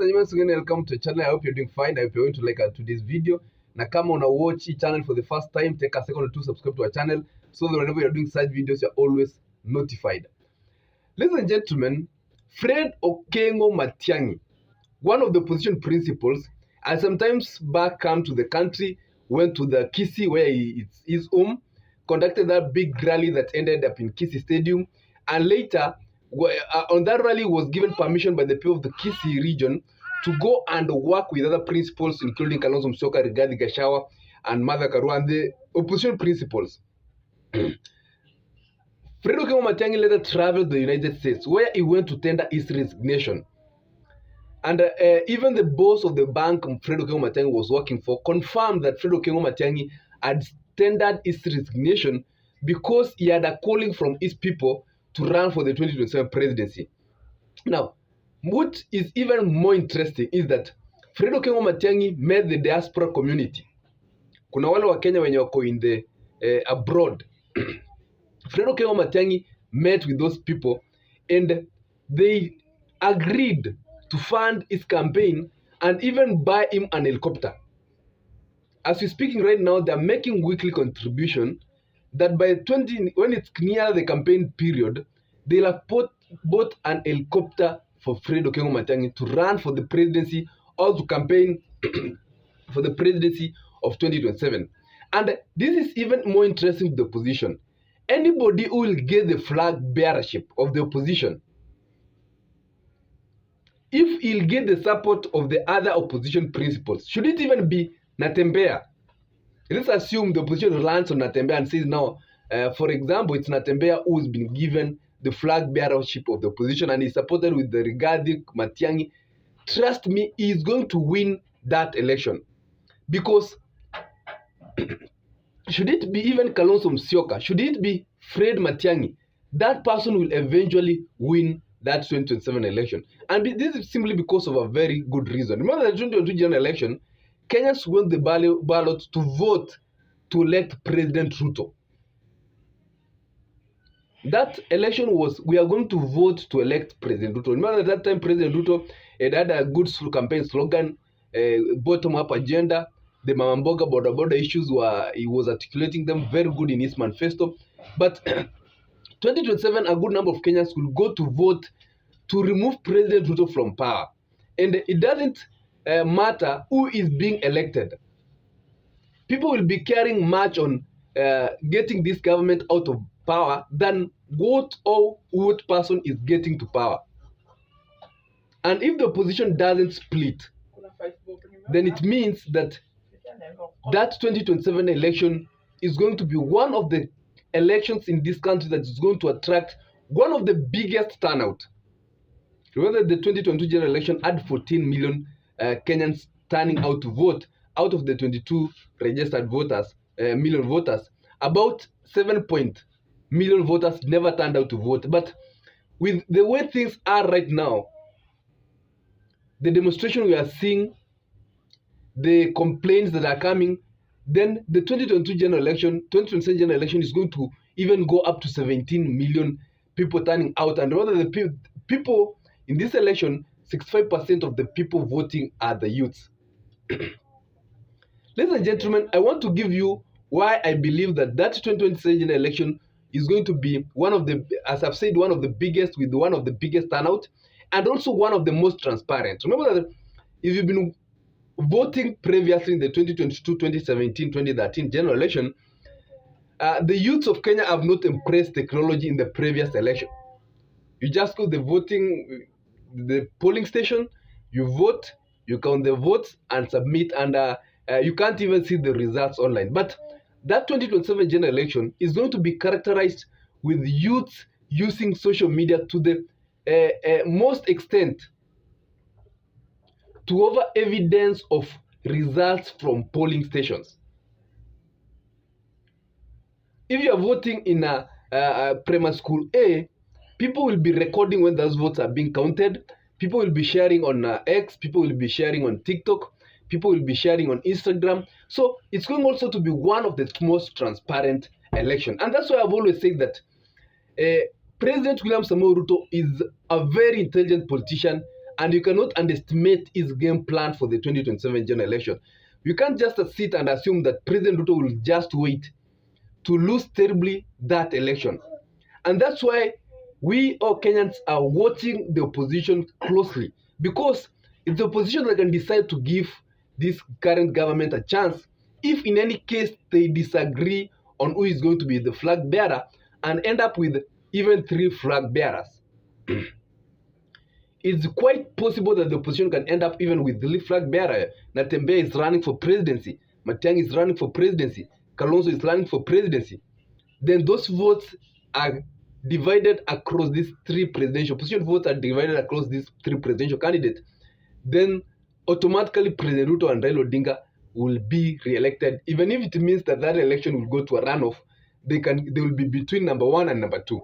and welcome to the channel. I hope you're doing fine. I hope you're going to like today's video. Na kama una watch this channel for the first time, take a second to subscribe to our channel so that whenever you're doing such videos, you're always notified. Ladies and gentlemen, Fred Okengo Matiangi, one of the opposition principals, and sometimes back come to the country, went to the Kisii where it's his home, conducted that big rally that ended up in Kisii Stadium, and later on that rally was given permission by the people of the Kisii region to go and work with other principals, including Kalonzo Musyoka, Rigathi Gachagua, and Martha Karua, and the opposition principals. Fred Okengo Matiangi later traveled to the United States, where he went to tender his resignation. And even the boss of the bank Fred Okengo Matiangi was working for confirmed that Fred Okengo Matiangi had tendered his resignation because he had a calling from his people to run for the 2027 presidency. Now, what is even more interesting is that Fred Okengo Matiangi met the diaspora community. Kuna wale wa Kenya wenye wako in the abroad. Fred Okengo Matiangi met with those people and they agreed to fund his campaign and even buy him an helicopter. As we're speaking right now, they're making weekly contribution that by when it's near the campaign period, they'll have bought an helicopter for Fred Okengo Matiangi to run for the presidency or to campaign for the presidency of 2027. And this is even more interesting to the opposition. Anybody who will get the flag bearership of the opposition, if he'll get the support of the other opposition principals, should it even be Natembeya? Let's assume the opposition lands on Natembeya and says now, for example, it's Natembeya who's been given the flag bearership of the opposition and is supported with the Rigathi Matiangi. Trust me, he's going to win that election. Because should it be even Kalonzo Musyoka, should it be Fred Matiangi, that person will eventually win that 2027 election. And this is simply because of a very good reason. Remember the 2022 general election, Kenyans went the ballot to vote to elect President Ruto. That election was, we are going to vote to elect President Ruto. Remember at that time, President Ruto had a good campaign slogan, bottom-up agenda. The Mama Mboga border issues he was articulating them very good in his manifesto. But 2027, a good number of Kenyans will go to vote to remove President Ruto from power. And it doesn't matter who is being elected. People will be caring much on getting this government out of power than what person is getting to power. And if the opposition doesn't split, then it means that that 2027 election is going to be one of the elections in this country that is going to attract one of the biggest turnout. Remember the 2022 general election had 14 million Kenyans turning out to vote. Out of the 22 registered voters, million voters, about 7 million voters never turned out to vote. But with the way things are right now, the demonstration we are seeing, the complaints that are coming, then the 2022 general election, 2027 general election is going to even go up to 17 million people turning out. And rather the people in this election, 65% of the people voting are the youths. Ladies and gentlemen, I want to give you why I believe that 2027 general election is going to be one of the, as I've said, one of the biggest, with one of the biggest turnout, and also one of the most transparent. Remember that if you've been voting previously in the 2022, 2017, 2013 general election, the youths of Kenya have not embraced technology in the previous election. You just go the polling station, you vote, you count the votes and submit, and you can't even see the results online. But that 2027 general election is going to be characterized with youths using social media to the most extent to offer evidence of results from polling stations. If you are voting in a primary school A, people will be recording when those votes are being counted. People will be sharing on X, people will be sharing on TikTok, people will be sharing on Instagram. So it's going also to be one of the most transparent elections. And that's why I've always said that President William Samoei Ruto is a very intelligent politician and you cannot underestimate his game plan for the 2027 general election. You can't just sit and assume that President Ruto will just wait to lose terribly that election. And that's why we all Kenyans are watching the opposition closely, because it's the opposition that can decide to give this current government a chance if in any case they disagree on who is going to be the flag bearer and end up with even 3 flag bearers. It's quite possible that the opposition can end up even with 3 flag bearer. Natembeya is running for presidency, Matiangi is running for presidency, Kalonzo is running for presidency. Then those votes are divided across these 3 presidential opposition votes are divided across these 3 presidential candidates. Then automatically President Ruto and Raila Odinga will be re-elected, even if it means that that election will go to a runoff. They will be between number 1 and number 2.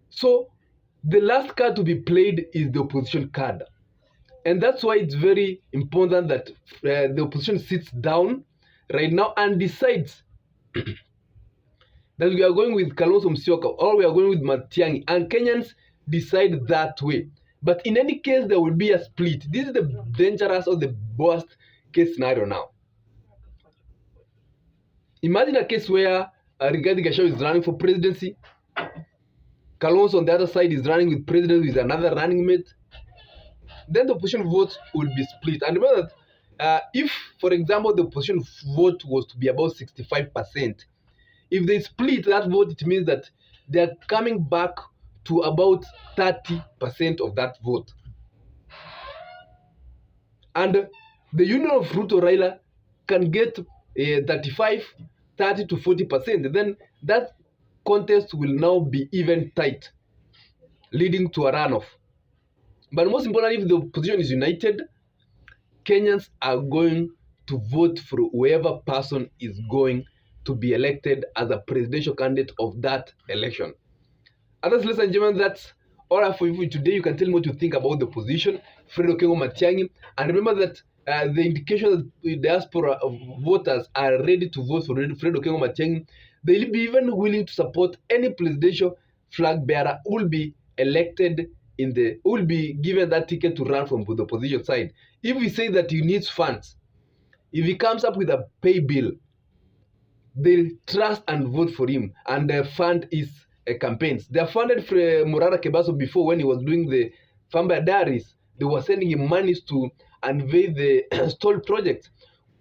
So the last card to be played is the opposition card, and that's why it's very important that the opposition sits down right now and decides that we are going with Kalonzo Musyoka or we are going with Matiangi, and Kenyans decide that way. But in any case, there will be a split. This is the dangerous or the worst case scenario now. Imagine a case where Rigathi Gachagua is running for presidency, Kalonzo on the other side is running with president with another running mate. Then the opposition vote will be split. And remember that if, for example, the opposition vote was to be about 65%, if they split that vote, it means that they are coming back to about 30% of that vote. And the union of Ruto Raila can get 35, 30 to 40%. Then that contest will now be even tight, leading to a runoff. But most importantly, if the opposition is united, Kenyans are going to vote for whoever person is going to be elected as a presidential candidate of that election. Others, ladies and gentlemen, that's all I have for you today. You can tell me what you think about the position, Fred Okengo Matiangi. And remember that the indication that the diaspora of voters are ready to vote for Fred Okengo Matiangi. They'll be even willing to support any presidential flag bearer who will be elected who will be given that ticket to run from the opposition side. If we say that he needs funds, if he comes up with a pay bill, they'll trust and vote for him and fund his campaigns. They have funded Murara Kebaso before when he was doing the Famba Diaries. They were sending him monies to unveil the stalled project.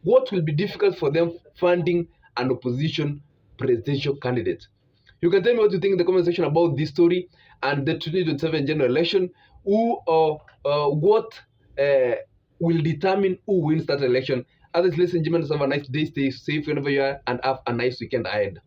What will be difficult for them funding an opposition presidential candidate? You can tell me what you think in the comment section about this story and the 2027 general election. What will determine who wins that election. Others, ladies and gentlemen, have a nice day, stay safe wherever you are, and have a nice weekend ahead.